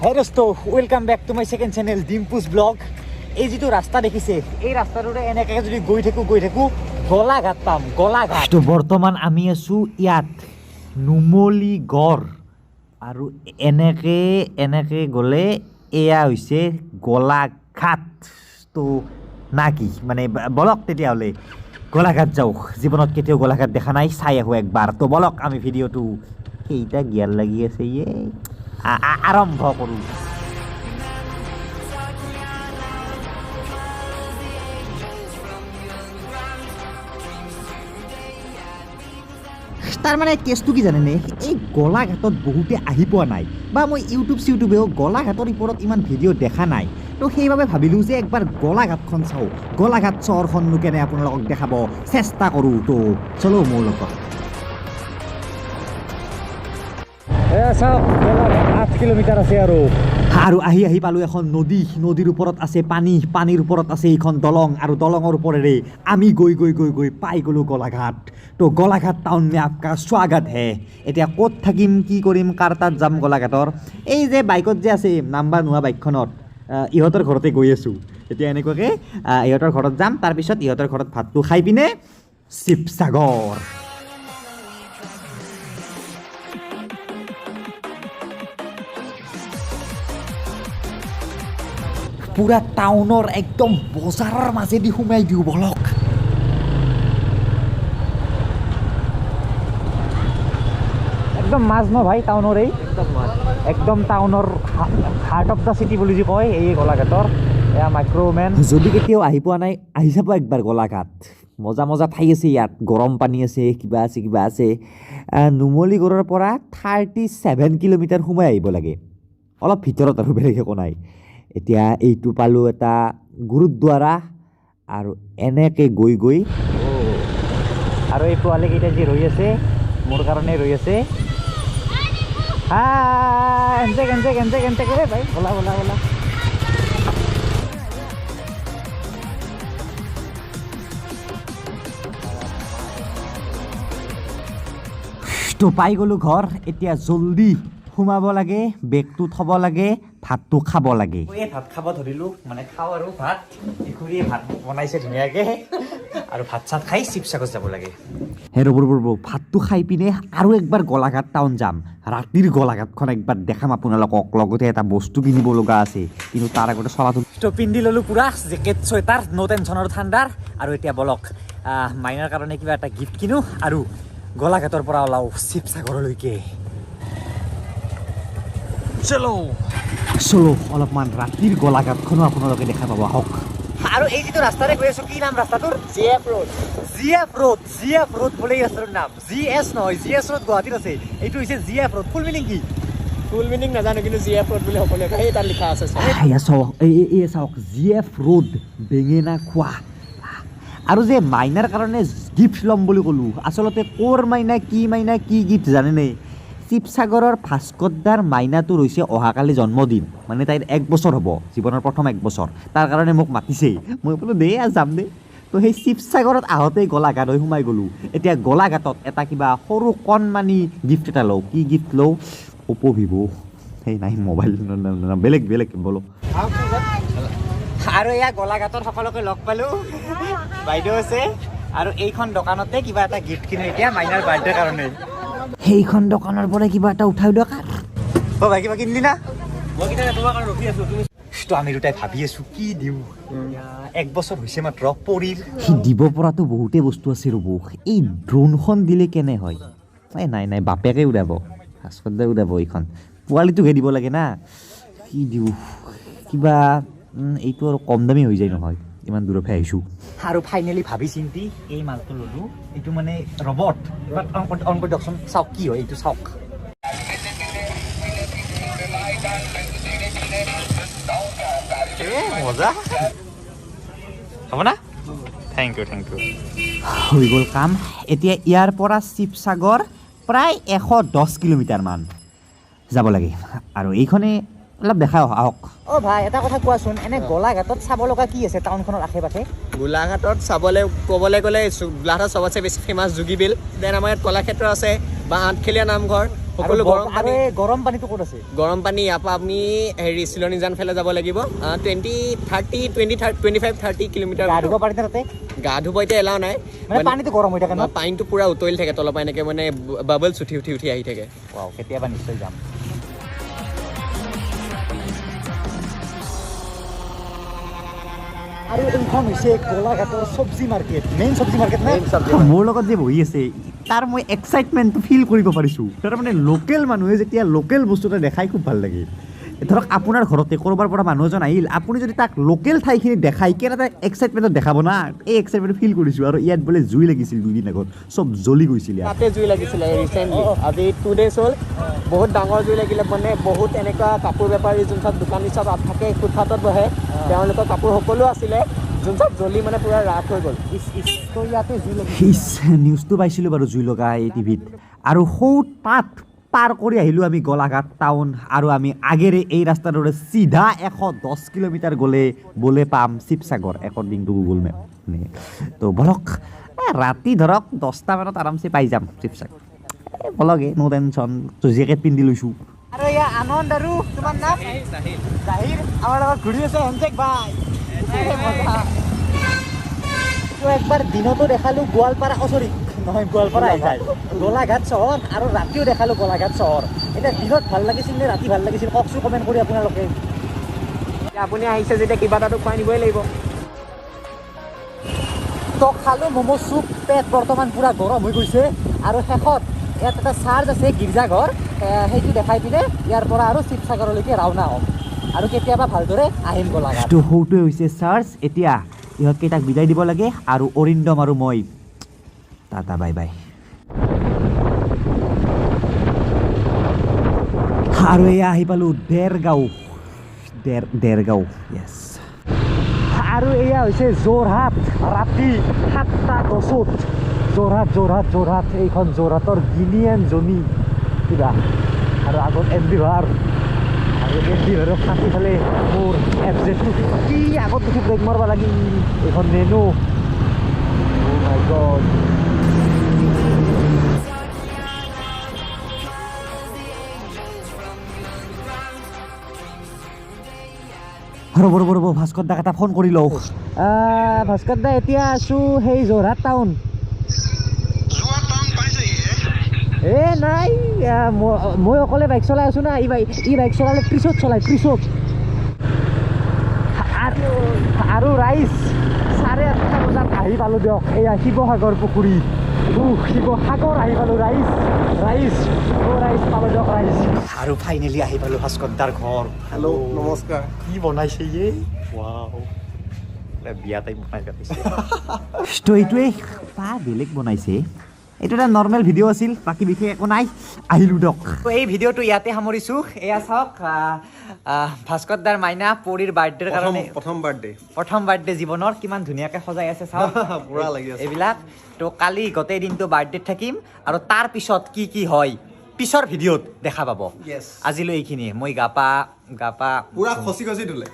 Hey dosto, welcome back to my second channel Dimpus Vlog. এই যেটো রাস্তা দেখিছে এই ৰাস্তাটোৰে এনেকৈ যদি গৈ থাকো গলাঘাট পাম গলাঘাট। তো বৰ্তমান আমি আছো ইয়াত নুমলীগড় আৰু এনেকৈ গ'লে এয়া হৈছে গলাঘাট। তো নাকি মানে বলক তেতিয়াহ'লে গলাঘাট যাওক। জীৱনত কেতিয়াও গলাঘাট দেখা নাই, চাই আহোঁ একবাৰ। তো বলক আমি ভিডিঅ'টো কেইটা গিয়াৰ লাগি আছে আৰম্ভ কৰোঁ। তাৰ মানে কেছটো কি জানেনে, এই গলাঘাটত বহুতে আহি পোৱা নাই বা মই ইউটিউবেও গলাঘাটৰ ওপৰত ইমান ভিডিঅ' দেখা নাই। তো সেইবাবে ভাবিলোঁ যে একবাৰ গলাঘাটখন চাওঁ, গলাঘাট চহৰখননো কেনে আপোনালোকক দেখাব চেষ্টা কৰোঁ। তো চলো মোৰ লগত। চাওক 8 কিলোমিটাৰ আছে আৰু আহি পালোঁ এখন নদীৰ ওপৰত আছে পানীৰ ওপৰত আছে এইখন দলং, আৰু দলঙৰ ওপৰেৰে আমি গৈ পাই গ'লোঁ গলাঘাট। তো গলাঘাট টাউন মে আপকা স্বাগত হে। এতিয়া ক'ত থাকিম, কি কৰিম, কাৰ তাত যাম গলাঘাটৰ, এই যে বাইকত যে আছে নাম্বাৰ নোহোৱা বাইকখনত, ইহঁতৰ ঘৰতে গৈ আছোঁ। এতিয়া এনেকুৱাকৈ ইহঁতৰ ঘৰত যাম, তাৰপিছত ইহঁতৰ ঘৰত ভাতটো খাই পিনে শিৱসাগৰ। পুৰা টাউনৰ একদম বজাৰৰ মাজেদি সোমাই দিওঁ বলক। একদম মাজ ন ভাই টাউনৰ, একদম টাউনৰ হাৰ্ট অফ দ্য চিটি বুলি যে কয় এই গলাঘাটৰ, এয়া মাইক্ৰ'মেন। যদি কেতিয়াও আহি পোৱা নাই, আহি চাব একবাৰ গলাঘাট। মজা ঠাই আছে ইয়াত, গৰম পানী আছে, কিবা আছে। নুমলীগড়ৰ পৰা 37 কিলোমিটাৰ সোমাই আহিব লাগে, অলপ ভিতৰত আৰু বেলেগ একো নাই। এতিয়া এইটো পালোঁ এটা গুৰুদ্বাৰা, আৰু এনেকৈ গৈ আৰু এই পোৱালিকেইটা যি ৰৈ আছে মোৰ কাৰণে ৰৈ আছে। এনজেক ভাই, বলা। তো পাই গ'লোঁ ঘৰ। এতিয়া জল্দি সোমাব লাগে, বেগটো থ'ব লাগে, ভাতটো খাব লাগে। এই ভাত খাব ধৰিলোঁ, মানে খাওঁ আৰু ভাত খুৰীয়ে ভাত বনাইছে ধুনীয়াকৈ, আৰু ভাত চাত খাই শিৱসাগৰ যাব লাগে। হে ৰ'ব ভাতটো খাই পিনে আৰু একবাৰ গলাঘাট টাউন যাম। ৰাতিৰ গলাঘাটখন একবাৰ দেখাম আপোনালোকক, লগতে এটা বস্তু কিনিব লগা আছে, কিন্তু তাৰ আগতে চলাটো তো পিন্ধি ল'লোঁ পুৰা জেকেট চুৱেটাৰ, ন' টেনশ্যনৰ ঠাণ্ডাৰ। আৰু এতিয়া বলক মাইনাৰ কাৰণে কিবা এটা গিফ্ট কিনো আৰু গলাঘাটৰ পৰা ওলাওঁ শিৱসাগৰলৈকে। চলো অলপমান ৰাতিৰ গলাঘাটখনো আপোনালোকে দেখা পাব, আহক। আৰু এই যিটো ৰাস্তাৰে গৈ আছোঁ, কি নাম ৰাস্তাটোৰ? জিএফ ৰোড বোলে এই ৰাস্তাটোৰ নাম। GS নহয়, GS ৰোড গুৱাহাটীত আছে, এইটো হৈছে জিএফ ৰোড। ফুল মিনিং কি? ফুল মিনিং নাজানো, কিন্তু জিএফ ৰোড বুলি সকলোৱে কয়, এই তাত লিখা আছে। চাওক জিএফ ৰোড বেঙেনা খোৱা। আৰু যে মাইনাৰ কাৰণে গিফ্ট ল'ম বুলি ক'লোঁ, আচলতে ক'ৰ মাইনা কি গিফ্ট জানেনে? শিৱসাগৰৰ ভাস্কৰদাৰ মাইনাটো হৈছে অহাকালি জন্মদিন, মানে তাইৰ 1 বছৰ হ'ব, জীৱনৰ প্ৰথম 1 বছৰ। তাৰ কাৰণে মোক মাতিছেই, মই বোলো দে যাম দে। তো সেই শিৱসাগৰত আহোঁতেই গলাঘাট হৈ সোমাই গ'লোঁ। এতিয়া গলাঘাটত এটা কিবা সৰু কণমানি গিফ্ট এটা লওঁ। কি গিফ্ট লওঁ? অ'প' ভিভ', সেই নাই মোবাইল, বেলেগ বলো। আৰু এয়া গলাঘাটত সকলোকে লগ পালোঁ, বাইদেউ আছে, আৰু এইখন দোকানতে কিবা এটা গিফ্ট কিনো এতিয়া মাইনাৰ বাৰ্থডেৰ কাৰণে। সেইখন দোকানৰ পৰা কিবা এটা উঠাই দিয়ক। ভাই কিবা কিনিলি না? তোমাৰ কাৰণে ৰখি আছোঁ। তো আমি দুটাই ভাবি আছোঁ কি দিওঁ। 1 বছৰ হৈছে মাত্ৰ পৰিল, সি দিব পৰাটো বহুতেই বস্তু আছে ৰ'ব। এই ড্ৰোনখন দিলে কেনে হয়? নাই বাপেকে উৰাব, ভাস্কৰদাই উৰাব এইখন, পোৱালিটোকহে দিব লাগে না। কি দিওঁ, কিবা এইটো আৰু কম দামী হৈ যায় নহয়, ইমান দূৰৰপৰা আহিছোঁ। আৰু ফাইনেলি ভাবি চিন্তি এই মালটো ল'লোঁ। এইটো মানে ৰবট, অন কৰি দিয়কচোন, চাওক কি হয় এইটো, চাওক। মজা হ'ব না? থেংক ইউ হৈ গ'ল কাম। এতিয়া ইয়াৰ পৰা শিৱসাগৰ প্ৰায় 110 কিলোমিটাৰমান যাব লাগে, আৰু এইখনে অলপ দেখাই আহক। ভাই এটা কথা কোৱাচোন, এনে গোলাঘাটত চাব লগা কি আছে টাউনখনৰ আশে পাশে? গোলাঘাটত ক'বলৈ গ'লে গোলাঘাটত চবতছে বেছি ফেমাছ যোগীবিল, দেন আমাৰ ইয়াত কলাক্ষেত্ৰ আছে বা আঠখেলীয়া নামঘৰ, সকলো গৰম আৰু পানী এই গৰম পানীটো ক'ত আছে গৰম পানী ইয়াৰ পৰা আপুনি হেৰি চিলনীজান ফালে যাব লাগিব 25-30 কিলোমিটাৰ গা ধুব পাৰিনে তাতে গা ধুব এতিয়া এলাও নাই মানে পানীটো গৰম হৈ থাকে ন পানীটো পুৰা উতলি থাকে তলৰ পৰা এনেকৈ মানে বাবলছ উঠি আহি থাকে ৱাও কেতিয়াবা নিশ্চয় যাম আৰু এইখন হৈছে গোলাঘাটৰ চব্জি মাৰ্কেট মেইন চব্জি মাৰ্কেট না মোৰ লগত যে বহি আছে তাৰ মই এক্সাইটমেণ্টটো ফিল কৰিব পাৰিছোঁ তাৰ মানে লোকেল মানুহে যেতিয়া লোকেল বস্তু এটা দেখাই খুব ভাল লাগে ধৰক আপোনাৰ ঘৰতে ক'ৰবাৰ পৰা মানুহ এজন আহিল আপুনি যদি তাক লোকেল ঠাইখিনি দেখাই কেনে এটা এক্সাইটমেণ্টত দেখাব না এই এক্সাইটমেণ্ট ফিল কৰিছোঁ আৰু ইয়াত বোলে জুই লাগিছিল 2 দিন আগত চব জ্বলি গৈছিল ইয়াত তাতে জুই লাগিছিলে ৰিচেণ্টলি আজি 2 days হ'ল বহুত ডাঙৰ জুই লাগিলে মানে বহুত এনেকুৱা কাপোৰ বেপাৰী যোন চব দোকানী চব থাকে ফুটপাথত বহে তেওঁলোকৰ কাপোৰ সকলো আছিলে যোন চব জ্বলি মানে পুৰা ৰাখ হৈ গ'ল তো ইয়াতে জুই লাগিছিল নিউজটো পাইছিলোঁ বাৰু জুই লগা এই টিভিত আৰু সৌ তাত পাৰ কৰি আহিলোঁ আমি গোলাঘাট টাউন আৰু আমি আগেৰে এই ৰাস্তাটোৰে চিধা 110 কিলোমিটাৰ গ'লে বোলে পাম Sivasagar according to Google map তো বলক ৰাতি ধৰক 10টা মানত আৰামছে পাই যাম শিৱসাগৰ বলক নো টেনশ্যন জেকেট পিন্ধি লৈছোঁ আৰু এয়া আনন্দ আৰু তোমাৰ নাম জাহিৰ আমাৰ লগত ঘূৰি আছে হেণ্ডশেক ভাই একবাৰ দিনতো দেখালোঁ গোৱালপাৰা চৰি নহয় গোৱালপাৰা যায় গোলাঘাট চহৰ আৰু ৰাতিও দেখালোঁ গোলাঘাট চহৰ এতিয়া দিনত ভাল লাগিছিল নে ৰাতি ভাল লাগিছিল কওকচোন কমেণ্ট কৰি আপোনালোকে আপুনি আহিছে যেতিয়া কিবা এটাতো খুৱাই নিবই লাগিব তো খালোঁ ম'ম' চুপ পেট বৰ্তমান পূৰা গৰম হৈ গৈছে আৰু শেষত ইয়াত এটা চাৰ্জ আছে গীৰ্জাঘৰ সেইটো দেখাই পিনে ইয়াৰ পৰা আৰু শিৱসাগৰলৈকে ৰাওনা হ'ম আৰু কেতিয়াবা ভালদৰে আহিম গোলাঘাট তো সৌটোৱে হৈছে চাৰ্জ এতিয়া ইহঁতকেইটাক বিদায় দিব লাগে আৰু অৰিন্দম আৰু মই টাটা বাই বাই আৰু এয়া আহি পালোঁ দেৰগাঁও য়েছ আৰু এয়া হৈছে যোৰহাট ৰাতি 7:10 যোৰহাট এইখন যোৰহাটৰ গিনিয়ান জমি কিবা আৰু আগত এমবিভাৰ আৰু এমবিভাৰক কাটি ফালে মোৰ এফজেডটো কি আগত দেখি ব্ৰেক মাৰিব লাগিল এইখন নেনো অ' মাই গড ৰ'ব ভাস্কৰ দাক এটা ফোন কৰি লওঁ ভাস্কৰ দা এতিয়া আছোঁ সেই যোৰহাট টাউন এ নাই মই অকলে বাইক চলাই আছোঁ না ই বাইক চলালে 30ত চলাই 30ত আৰু ৰাইজ 8:30 বজাত আহি পালোঁ দিয়ক এয়া শিৱসাগৰ পুখুৰী শিৱসাগৰ আহি পালোঁ ৰাইজ পালোঁ দিয়ক ৰাইজ আৰু ফাইনেলি আহি পালোঁ ভাস্কৰ দাৰ ঘৰ হেল্ল' নমস্কাৰ কি বনাইছে ইয়ে ৱাও বিয়া টাইপ বনাই কাটিছে তো এইটোৱে বেলেগ বনাইছে এইটো এটা নৰ্মেল ভিডিঅ' আছিল বাকী বিশেষ একো নাই আহিলোঁ দিয়ক এই ভিডিঅ'টো ইয়াতে সামৰিছোঁ এয়া চাওক ভাস্কৰ দাৰ মাইনা পৰিৰ বাৰ্থডেৰ কাৰণে প্ৰথম বাৰ্থডে জীৱনৰ কিমান ধুনীয়াকৈ সজাই আছে চাওক পুৰা লাগি আছে এইবিলাক তো কালি গোটেই দিনটো বাৰ্থডেত থাকিম আৰু তাৰ পিছত কি হয় পিছৰ ভিডিঅ'ত দেখা পাব আজিলৈ এইখিনিয়ে মই গা পা পুৰা খচি খচি ধুলে